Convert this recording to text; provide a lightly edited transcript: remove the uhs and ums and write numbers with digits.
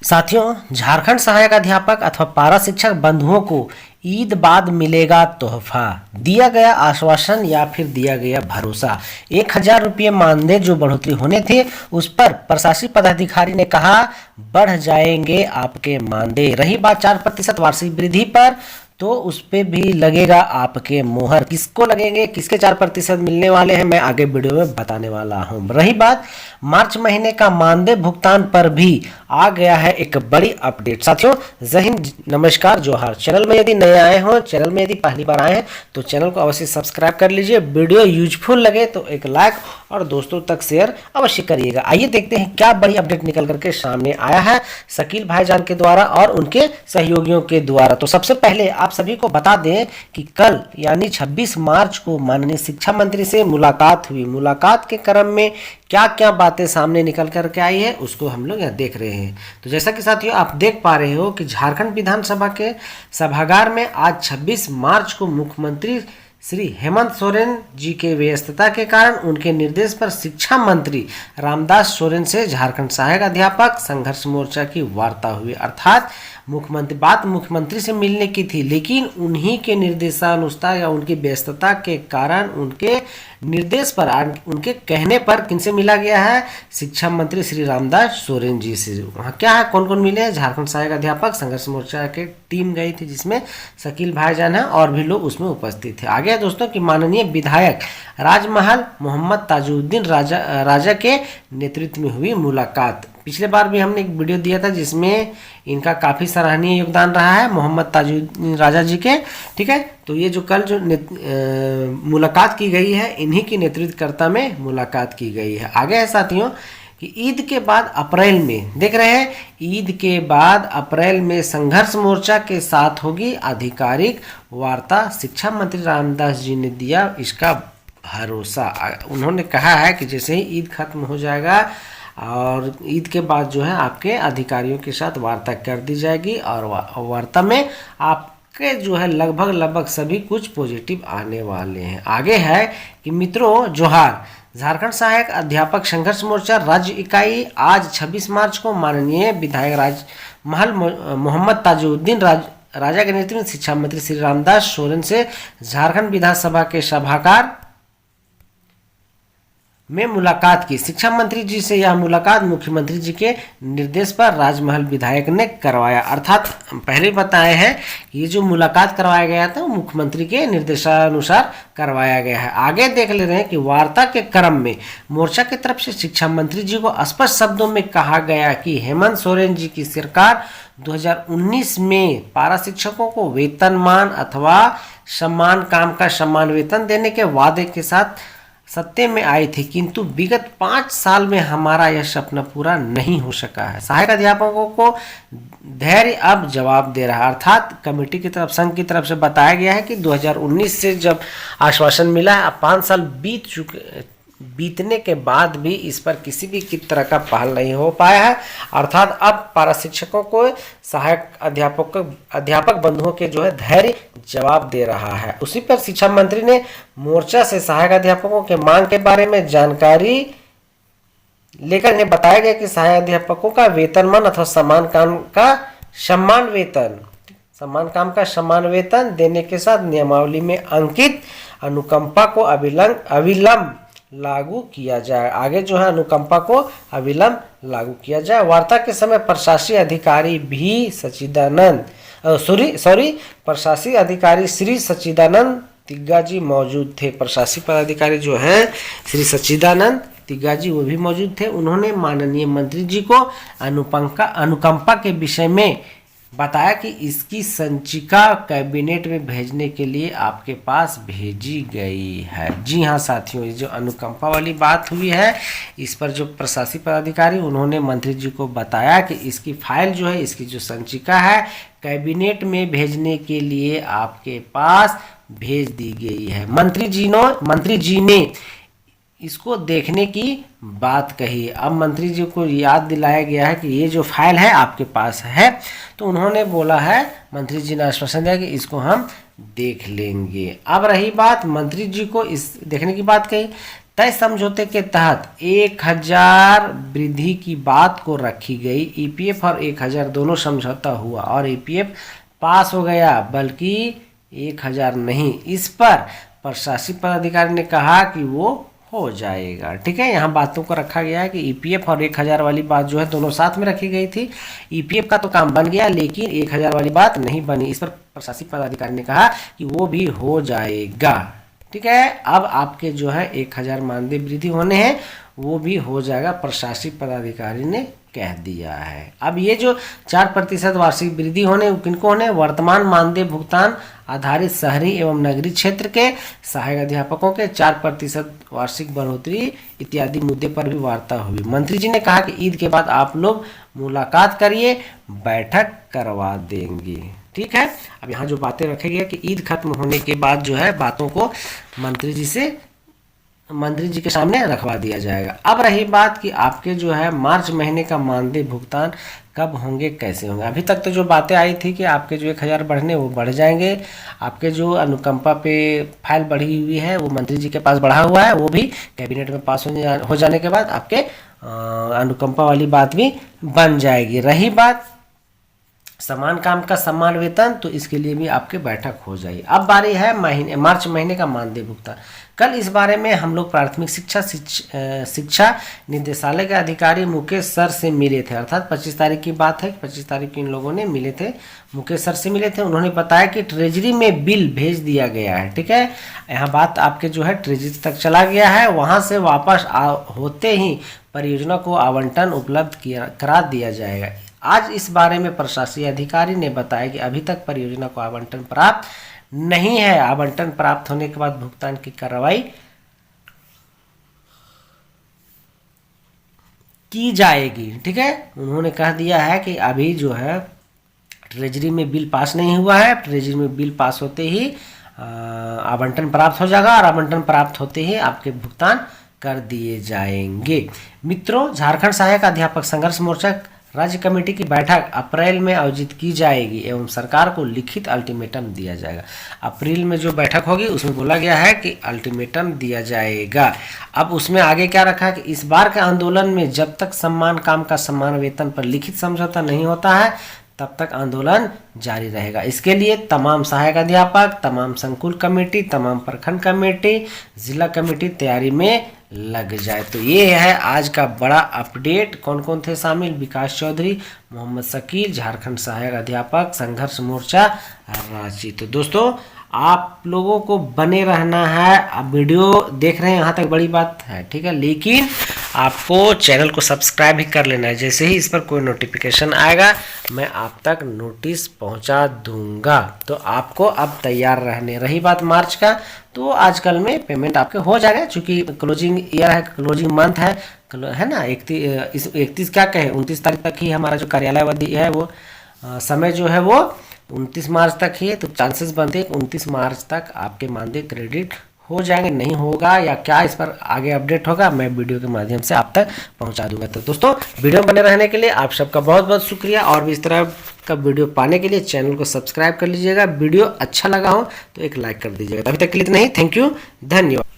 साथियों, झारखंड सहायक अध्यापक अथवा पारा शिक्षक बंधुओं को ईद बाद मिलेगा तोहफा। दिया गया आश्वासन या फिर दिया गया भरोसा। 1,000 रुपये मानदेय जो बढ़ोतरी होने थे उस पर प्रशासनिक पदाधिकारी ने कहा बढ़ जाएंगे आपके मानदेय। रही बात 4% वार्षिक वृद्धि पर, तो उस पे भी लगेगा आपके मोहर। किसको लगेंगे, किसके 4% मिलने वाले हैं, मैं आगे वीडियो में बताने वाला हूं। रही बात मार्च महीने का मानदेय भुगतान पर भी आ गया है एक बड़ी अपडेट। साथियों, जय हिंद, नमस्कार, जोहार। चैनल में यदि नए आए हो, चैनल में यदि पहली बार आए हैं तो चैनल को अवश्य सब्सक्राइब कर लीजिए। वीडियो यूजफुल लगे तो एक लाइक और दोस्तों तक शेयर अवश्य करिएगा। आइए देखते हैं क्या बड़ी अपडेट निकल करके सामने आया है शकील भाईजान के द्वारा और उनके सहयोगियों के द्वारा। तो सबसे पहले आप सभी को बता दें कि कल यानी 26 मार्च को माननीय शिक्षा मंत्री से मुलाकात हुई। मुलाकात के क्रम में क्या क्या बातें सामने निकल करके आई है उसको हम लोग यहाँ देख रहे हैं। तो जैसा कि साथियों आप देख पा रहे हो कि झारखंड विधानसभा के सभागार में आज 26 मार्च को मुख्यमंत्री श्री हेमंत सोरेन जी के व्यस्तता के कारण उनके निर्देश पर शिक्षा मंत्री रामदास सोरेन से झारखंड सहायक अध्यापक संघर्ष मोर्चा की वार्ता हुई। अर्थात मुख्यमंत्री से मिलने की थी, लेकिन उन्हीं के निर्देशानुसार या उनकी व्यस्तता के कारण उनके निर्देश पर, उनके कहने पर किनसे मिला गया है, शिक्षा मंत्री श्री रामदास सोरेन जी से। वहाँ क्या है, कौन कौन मिले हैं, झारखंड सहायक अध्यापक संघर्ष मोर्चा के टीम गई थी जिसमें शकील भाईजान है और भी लोग उसमें उपस्थित थे। आगे है दोस्तों कि माननीय विधायक राजमहल मोहम्मद ताजुद्दीन राजा के नेतृत्व में हुई मुलाकात। पिछले बार भी हमने एक वीडियो दिया था जिसमें इनका काफ़ी सराहनीय योगदान रहा है मोहम्मद ताजुद्दीन राजा जी के। ठीक है, तो ये जो कल जो मुलाकात की गई है इन्हीं की नेतृत्वकर्ता में मुलाकात की गई है। आगे है साथियों कि ईद के बाद अप्रैल में, देख रहे हैं, ईद के बाद अप्रैल में संघर्ष मोर्चा के साथ होगी आधिकारिक वार्ता। शिक्षा मंत्री रामदास जी ने दिया इसका भरोसा। उन्होंने कहा है कि जैसे ही ईद खत्म हो जाएगा और ईद के बाद जो है आपके अधिकारियों के साथ वार्ता कर दी जाएगी और वार्ता में आपके जो है लगभग सभी कुछ पॉजिटिव आने वाले हैं। आगे है कि मित्रों जोहार, झारखंड सहायक अध्यापक संघर्ष मोर्चा राज्य इकाई आज 26 मार्च को माननीय विधायक राजमहल मोहम्मद ताजुद्दीन राजा के नेतृत्व में शिक्षा मंत्री श्री रामदास सोरेन से झारखंड विधानसभा के सभागार में मुलाकात की। शिक्षा मंत्री जी से यह मुलाकात मुख्यमंत्री जी के निर्देश पर राजमहल विधायक ने करवाया। अर्थात पहले बताए हैं कि ये जो मुलाकात करवाया गया था वो मुख्यमंत्री के निर्देशानुसार करवाया गया है। आगे देख ले रहे हैं कि वार्ता के क्रम में मोर्चा की तरफ से शिक्षा मंत्री जी को स्पष्ट शब्दों में कहा गया कि हेमंत सोरेन जी की सरकार 2019 में पारा शिक्षकों को वेतनमान अथवा समान काम का समान वेतन देने के वादे के साथ सत्ते में आई थी, किंतु विगत 5 साल में हमारा यह सपना पूरा नहीं हो सका है। सहायक अध्यापकों को धैर्य अब जवाब दे रहा है। अर्थात कमेटी की तरफ, संघ की तरफ से बताया गया है कि 2019 से जब आश्वासन मिला है, अब 5 साल बीतने के बाद भी इस पर किसी भी तरह का पहल नहीं हो पाया है। अर्थात अब पारा शिक्षकों को सहायक अध्यापक बंधुओं के जो है धैर्य जवाब दे रहा है। उसी पर शिक्षा मंत्री ने मोर्चा से सहायक अध्यापकों के मांग के बारे में जानकारी लेकर इन्हें बताया गया कि सहायक अध्यापकों का वेतनमान अथवा समान काम का समान वेतन देने के साथ नियमावली में अंकित अनुकंपा को अविलंब लागू किया जाए। आगे जो है अनुकंपा को अविलंब लागू किया जाए। वार्ता के समय प्रशासनिक अधिकारी प्रशासनिक अधिकारी श्री सच्चिदानंद तिग्गा जी मौजूद थे। प्रशासनिक पदाधिकारी जो हैं श्री सच्चिदानंद तिग्गा जी वो भी मौजूद थे। उन्होंने माननीय मंत्री जी को अनुकंपा के विषय में बताया कि इसकी संचिका कैबिनेट में भेजने के लिए आपके पास भेजी गई है। जी हाँ साथियों, ये जो अनुकंपा वाली बात हुई है इस पर जो प्रशासनिक पदाधिकारी उन्होंने मंत्री जी को बताया कि इसकी फाइल जो है, इसकी जो संचिका है कैबिनेट में भेजने के लिए आपके पास भेज दी गई है। मंत्री जी ने इसको देखने की बात कही। अब मंत्री जी को याद दिलाया गया है कि ये जो फाइल है आपके पास है, तो उन्होंने बोला है, मंत्री जी ने आश्वासन दिया कि इसको हम देख लेंगे। अब रही बात मंत्री जी को इस देखने की बात कही, तय समझौते के तहत 1000 वृद्धि की बात को रखी गई। ईपीएफ और 1000 दोनों समझौता हुआ और ईपीएफ पास हो गया, बल्कि 1000 नहीं। इस पर प्रशासनिक पदाधिकारी ने कहा कि वो हो जाएगा। ठीक है, यहाँ बातों को रखा गया है कि ईपीएफ और 1000 वाली बात जो है दोनों साथ में रखी गई थी। ईपीएफ का तो काम बन गया, लेकिन 1000 वाली बात नहीं बनी। इस पर प्रशासनिक पदाधिकारी ने कहा कि वो भी हो जाएगा। ठीक है, अब आपके जो है 1000 मानदेय वृद्धि होने हैं, वो भी हो जाएगा, प्रशासनिक पदाधिकारी ने कह दिया है। अब ये जो 4% वार्षिक वृद्धि होने किनको होने, वर्तमान मानदेय भुगतान आधारित शहरी एवं नगरीय क्षेत्र के सहायक अध्यापकों के 4% वार्षिक बढ़ोतरी इत्यादि मुद्दे पर भी वार्ता हुई। मंत्री जी ने कहा कि ईद के बाद आप लोग मुलाकात करिए, बैठक करवा देंगे। ठीक है, अब यहाँ जो बातें रखे गए कि ईद खत्म होने के बाद जो है बातों को मंत्री जी के सामने रखवा दिया जाएगा। अब रही बात कि आपके जो है मार्च महीने का मानदेय भुगतान कब होंगे, कैसे होंगे। अभी तक तो जो बातें आई थी कि आपके जो 1000 बढ़ने वो बढ़ जाएंगे। आपके जो अनुकंपा पे फाइल बढ़ी हुई है वो मंत्री जी के पास बढ़ा हुआ है, वो भी कैबिनेट में पास हो जाने के बाद आपके अनुकंपा वाली बात भी बन जाएगी। रही बात समान काम का समान वेतन, तो इसके लिए भी आपके बैठक हो जाएगी। अब बारी है मार्च महीने का मानदेय भुगतान। कल इस बारे में हम लोग प्राथमिक शिक्षा निदेशालय के अधिकारी मुकेश सर से मिले थे, अर्थात 25 तारीख की बात है। 25 तारीख को इन लोगों ने मिले थे, मुकेश सर से मिले थे। उन्होंने बताया कि ट्रेजरी में बिल भेज दिया गया है। ठीक है, यहाँ बात आपके जो है ट्रेजरी तक चला गया है, वहाँ से वापस होते ही परियोजना को आवंटन उपलब्ध करा दिया जाएगा। आज इस बारे में प्रशासनिक अधिकारी ने बताया कि अभी तक परियोजना को आवंटन प्राप्त नहीं है। आवंटन प्राप्त होने के बाद भुगतान की कार्रवाई की जाएगी। ठीक है, उन्होंने कह दिया है कि अभी जो है ट्रेजरी में बिल पास नहीं हुआ है। ट्रेजरी में बिल पास होते ही आवंटन प्राप्त हो जाएगा और आवंटन प्राप्त होते ही आपके भुगतान कर दिए जाएंगे। मित्रों, झारखंड सहायक अध्यापक संघर्ष मोर्चा राज्य कमेटी की बैठक अप्रैल में आयोजित की जाएगी एवं सरकार को लिखित अल्टीमेटम दिया जाएगा। अप्रैल में जो बैठक होगी उसमें बोला गया है कि अल्टीमेटम दिया जाएगा। अब उसमें आगे क्या रखा है कि इस बार के आंदोलन में जब तक समान काम का समान वेतन पर लिखित समझौता नहीं होता है तब तक आंदोलन जारी रहेगा। इसके लिए तमाम सहायक अध्यापक, तमाम संकुल कमेटी, तमाम प्रखंड कमेटी, जिला कमेटी तैयारी में लग जाए। तो ये है आज का बड़ा अपडेट। कौन कौन थे शामिल? विकास चौधरी, मोहम्मद शकील, झारखंड सहायक अध्यापक संघर्ष मोर्चा रांची। तो दोस्तों, आप लोगों को बने रहना है। आप वीडियो देख रहे हैं यहाँ तक बड़ी बात है, ठीक है, लेकिन आपको चैनल को सब्सक्राइब भी कर लेना है। जैसे ही इस पर कोई नोटिफिकेशन आएगा मैं आप तक नोटिस पहुंचा दूंगा। तो आपको अब तैयार रहने। रही बात मार्च का, तो आजकल में पेमेंट आपके हो जाएगा, क्योंकि क्लोजिंग ईयर है, क्लोजिंग मंथ है ना। 31 क्या कहें 29 तारीख तक ही हमारा जो कार्यालय अवधि है वो समय जो है वो 29 मार्च तक ही है। तो चांसेस बनते हैं 29 मार्च तक आपके मानदेय क्रेडिट हो जाएंगे। नहीं होगा या क्या इस पर आगे अपडेट होगा, मैं वीडियो के माध्यम से आप तक पहुंचा दूंगा। तो दोस्तों, वीडियो में बने रहने के लिए आप सबका बहुत बहुत शुक्रिया। और भी इस तरह का वीडियो पाने के लिए चैनल को सब्सक्राइब कर लीजिएगा। वीडियो अच्छा लगा हो तो एक लाइक कर दीजिएगा। अभी तक के लिए इतना ही। थैंक यू, धन्यवाद।